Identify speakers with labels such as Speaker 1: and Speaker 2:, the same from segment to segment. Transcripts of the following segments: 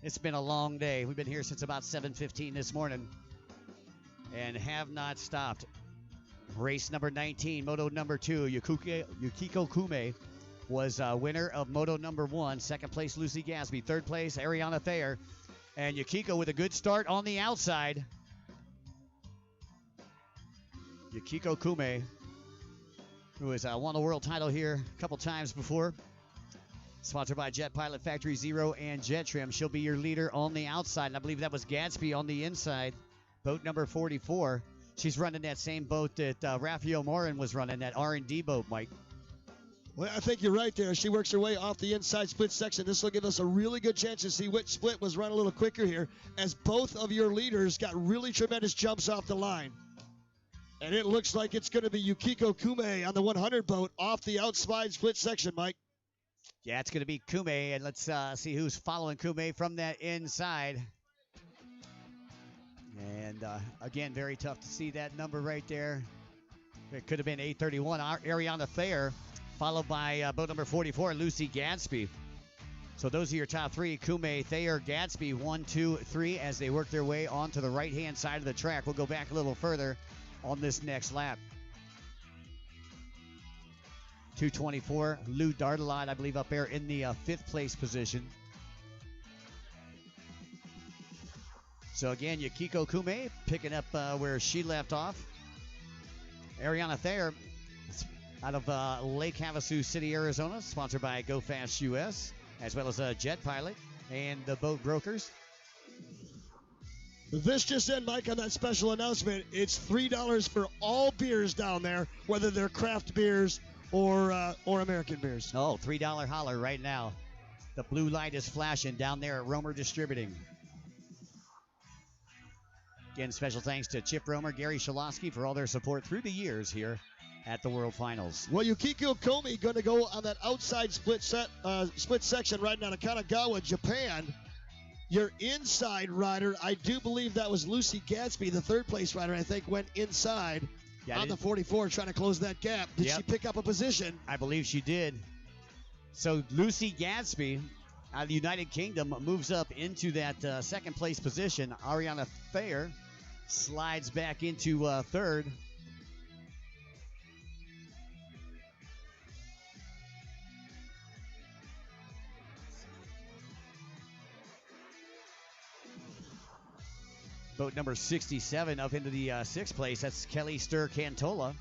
Speaker 1: It's been a long day. We've been here since about 7:15 this morning and have not stopped. Race number 19, Moto number 2, Yukiko Kume was winner of Moto number 1. Second place, Lucy Gadsby. Third place, Ariana Thayer. And Yukiko with a good start on the outside. Yukiko Kume, who has won a world title here a couple times before. Sponsored by Jet Pilot Factory Zero and Jet Trim. She'll be your leader on the outside. And I believe that was Gadsby on the inside. Boat number 44. She's running that same boat that Rafael Morin was running, that R&D boat, Mike.
Speaker 2: Well, I think you're right there. She works her way off the inside split section. This will give us a really good chance to see which split was run a little quicker here, as both of your leaders got really tremendous jumps off the line. And it looks like it's going to be Yukiko Kume on the 100 boat off the outside split section, Mike.
Speaker 1: Yeah, it's going to be Kume, and let's see who's following Kume from that inside. And again, very tough to see that number right there. It could have been 831. Ariana Thayer, followed by boat number 44, Lucy Gadsby. So those are your top three: Kume, Thayer, Gadsby, 1, 2, 3, as they work their way onto the right-hand side of the track. We'll go back a little further on this next lap. 224, Lou Dardelot, I believe, up there in the 5th place position. So again, Yukiko Kume picking up where she left off. Ariana Thayer out of Lake Havasu City, Arizona, sponsored by Go Fast US, as well as Jet Pilot and the Boat Brokers.
Speaker 2: This just in, Mike, on that special announcement. It's $3 for all beers down there, whether they're craft beers or American beers.
Speaker 1: Oh, $3 holler right now. The blue light is flashing down there at Romer Distributing. Again, special thanks to Chip Romer, Gary Shalosky for all their support through the years here at the World Finals.
Speaker 2: Well, Yukiko Kume going to go on that outside split section riding out of Kanagawa, Japan. Your inside rider, I do believe that was Lucy Gadsby, the third place rider, I think, went inside on the 44 trying to close that gap. Did she pick up a position?
Speaker 1: I believe she did. So Lucy Gadsby out of the United Kingdom moves up into that second place position. Ariana Thayer slides back into third. Boat number 67 up into the 6th place. That's Kelly Sturr-Cantola.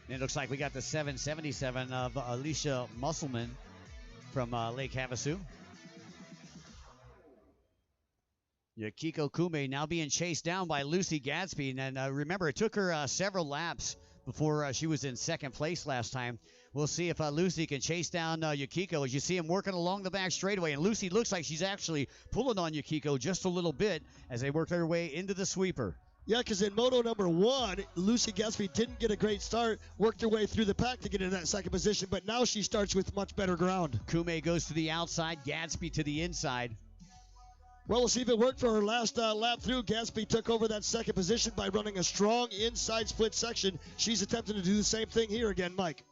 Speaker 1: And it looks like we got the 777 of Alicia Musselman from Lake Havasu. Yukiko Kume now being chased down by Lucy Gadsby. And remember, it took her several laps before she was in second place last time. We'll see if Lucy can chase down Yukiko as you see him working along the back straightaway. And Lucy looks like she's actually pulling on Yukiko just a little bit as they work their way into the sweeper.
Speaker 2: Yeah, because in Moto number 1, Lucy Gadsby didn't get a great start, worked her way through the pack to get in that second position, but now she starts with much better ground.
Speaker 1: Kume goes to the outside, Gadsby to the inside.
Speaker 2: Well, we'll see if it worked for her last lap through. Gadsby took over that second position by running a strong inside split section. She's attempting to do the same thing here again, Mike.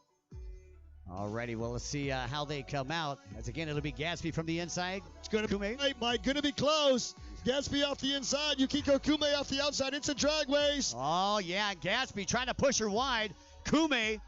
Speaker 1: Alrighty, well, let's see how they come out. As again, it'll be Gadsby from the inside.
Speaker 2: It's going to be right, Mike. Going to be close. Gadsby off the inside. Yukiko Kume off the outside. It's a drag race.
Speaker 1: Oh, yeah, Gadsby trying to push her wide. Kume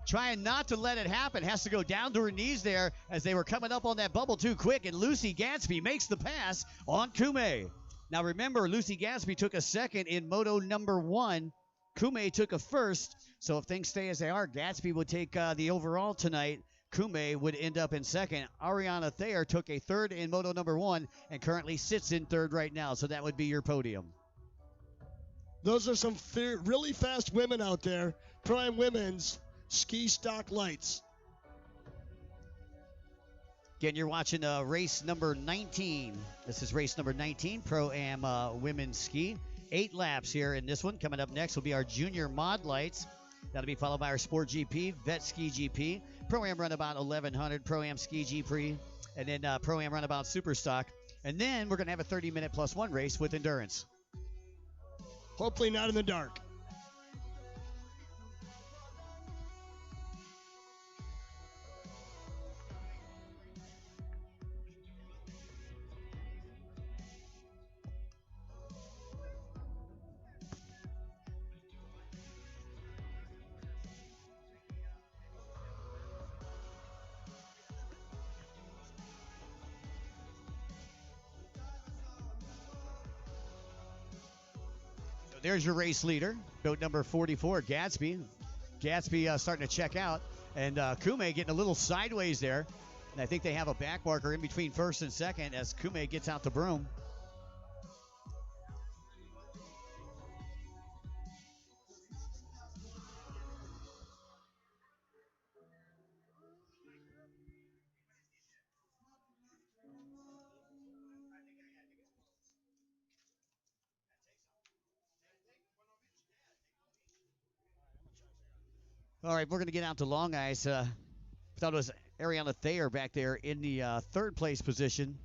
Speaker 1: trying not to let it happen. Has to go down to her knees there as they were coming up on that bubble too quick. And Lucy Gadsby makes the pass on Kume. Now, remember, Lucy Gadsby took a second in Moto number 1. Kume took a first. So if things stay as they are, Gadsby would take the overall tonight. Kume would end up in second. Ariana Thayer took a third in Moto number 1 and currently sits in third right now. So that would be your podium.
Speaker 2: Those are some really fast women out there. Prime Women's ski stock lights.
Speaker 1: Again, you're watching race number 19. This is race number 19, Pro-Am Women's Ski. 8 laps here in this one. Coming up next will be our Junior Mod Lights. That'll be followed by our Sport GP, Vet Ski GP, Pro-Am Runabout 1100, Pro-Am Ski GP, and then Pro-Am Runabout Superstock. And then we're going to have a 30-minute plus one race with Endurance.
Speaker 2: Hopefully not in the dark.
Speaker 1: there's your race leader, boat number 44, Gatsby. Gatsby starting to check out, and Kume getting a little sideways there. And I think they have a back marker in between first and second as Kume gets out the broom. All right, we're going to get out to long ice. Thought it was Ariana Thayer back there in the third place position.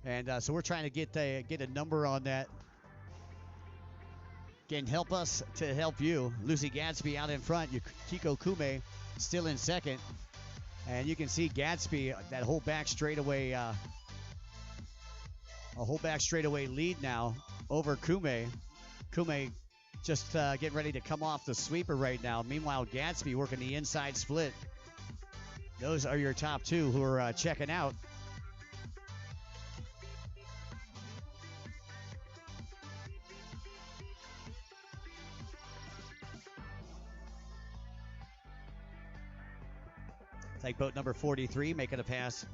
Speaker 1: And so we're trying to get a number on that. Again, help us to help you. Lucy Gadsby out in front. Kiko Kume still in second. And you can see Gadsby, that whole back straightaway, lead now over Kume. Kume just getting ready to come off the sweeper right now. Meanwhile, Gadsby working the inside split. Those are your top two who are checking out. Like boat number 43 making a pass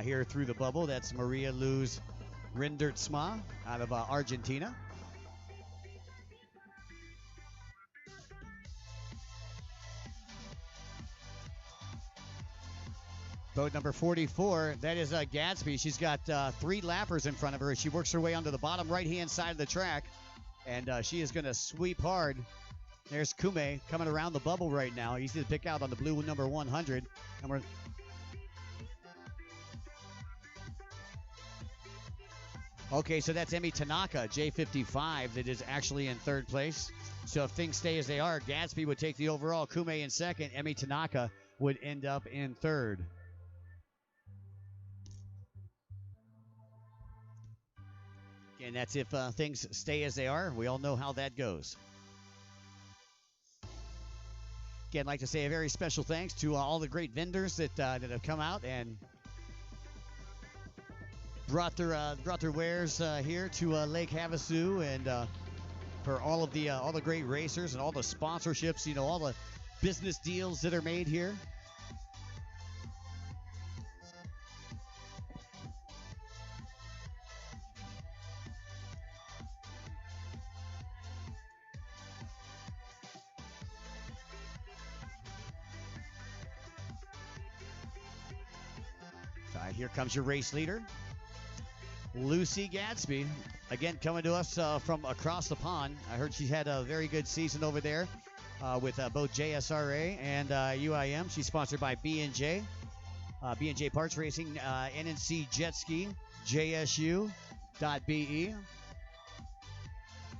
Speaker 1: here through the bubble. That's Maria Luz Rindertsma out of Argentina. Boat number 44, that is Gadsby. She's got 3 lappers in front of her. She works her way onto the bottom right-hand side of the track, and she is going to sweep hard. There's Kume coming around the bubble right now. Easy to pick out on the blue number 100. And okay, so that's Emi Tanaka, J55, that is actually in third place. So if things stay as they are, Gadsby would take the overall. Kume in second. Emi Tanaka would end up in third. And that's if things stay as they are. We all know how that goes. Again, I'd like to say a very special thanks to all the great vendors that have come out and brought their wares here to Lake Havasu, and for all the great racers and all the sponsorships, you know, all the business deals that are made here. Here comes your race leader, Lucy Gadsby. Again, coming to us from across the pond. I heard she had a very good season over there with both JSRA and UIM. She's sponsored by B&J, B&J Parts Racing, NNC Jet Ski, JSU.BE.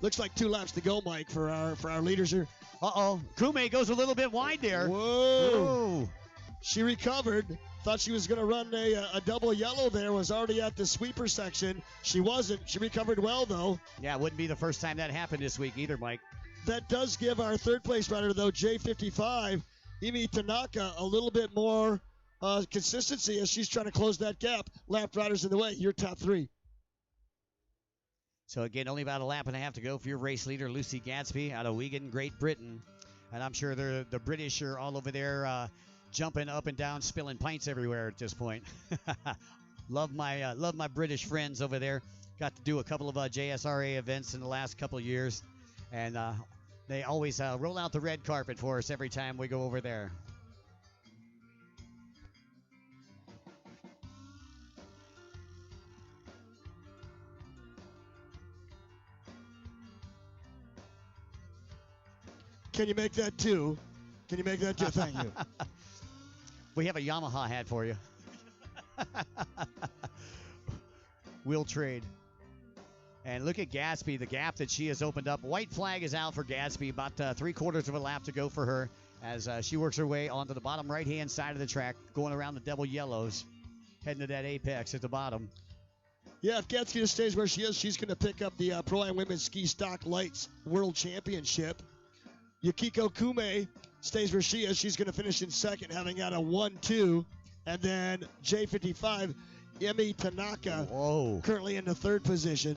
Speaker 2: Looks like 2 laps to go, Mike, for our leaders here.
Speaker 1: Uh-oh. Kume goes a little bit wide there.
Speaker 2: Whoa. She recovered. Thought she was going to run a double yellow there. Was already at the sweeper section. She wasn't. She recovered well, though.
Speaker 1: Yeah, it wouldn't be the first time that happened this week either, Mike.
Speaker 2: That does give our third place rider, though, J55, Emi Tanaka, a little bit more consistency as she's trying to close that gap. Lap riders in the way. Your top 3.
Speaker 1: So, again, only about a lap and a half to go for your race leader, Lucy Gadsby, out of Wigan, Great Britain. And I'm sure the British are all over there jumping up and down, spilling pints everywhere at this point. love my British friends over there. Got to do a couple of JSRA events in the last couple of years, and they always roll out the red carpet for us every time we go over there.
Speaker 2: Can you make that 2? Can you make that 2? Thank you.
Speaker 1: We have a Yamaha hat for you. We'll trade. And look at Gadsby, the gap that she has opened up. White flag is out for Gadsby. About 3/4 of a lap to go for her as she works her way onto the bottom right-hand side of the track, going around the double yellows, heading to that apex at the bottom.
Speaker 2: Yeah, if Gadsby stays where she is, she's going to pick up the Pro-Am Women's Ski Stock Lights World Championship. Yukiko Kume stays where she is. She's going to finish in second, having got a 1-2. And then J55, Emi Tanaka, currently in the third position.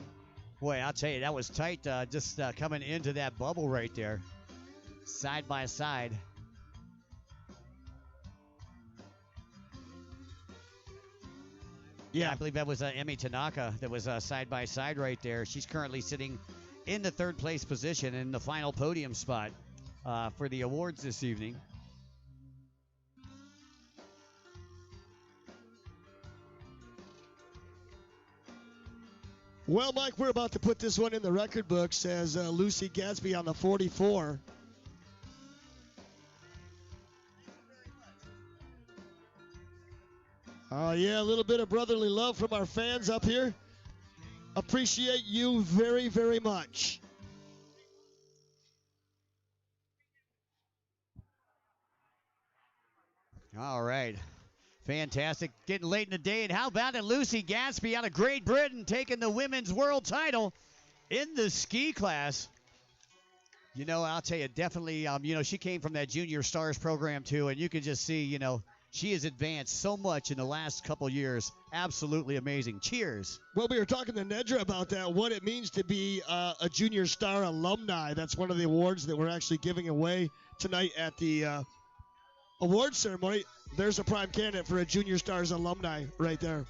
Speaker 1: Boy, I'll tell you, that was tight just coming into that bubble right there. Side by side.
Speaker 2: Yeah,
Speaker 1: I believe that was Emi Tanaka that was side by side right there. She's currently sitting in the third place position in the final podium spot for the awards this evening.
Speaker 2: Well, Mike, we're about to put this one in the record books as Lucy Gadsby on the 44. Yeah, a little bit of brotherly love from our fans up here. Appreciate you very, very much.
Speaker 1: All right. Fantastic. Getting late in the day. And how about it? Lucy Gadsby out of Great Britain taking the women's world title in the ski class. You know, I'll tell you, definitely, she came from that Junior Stars program, too. And you can just see, she has advanced so much in the last couple years. Absolutely amazing. Cheers.
Speaker 2: Well, we were talking to Nedra about that, what it means to be a Junior Star alumni. That's one of the awards that we're actually giving away tonight at the awards ceremony. There's a prime candidate for a Junior Stars alumni right there.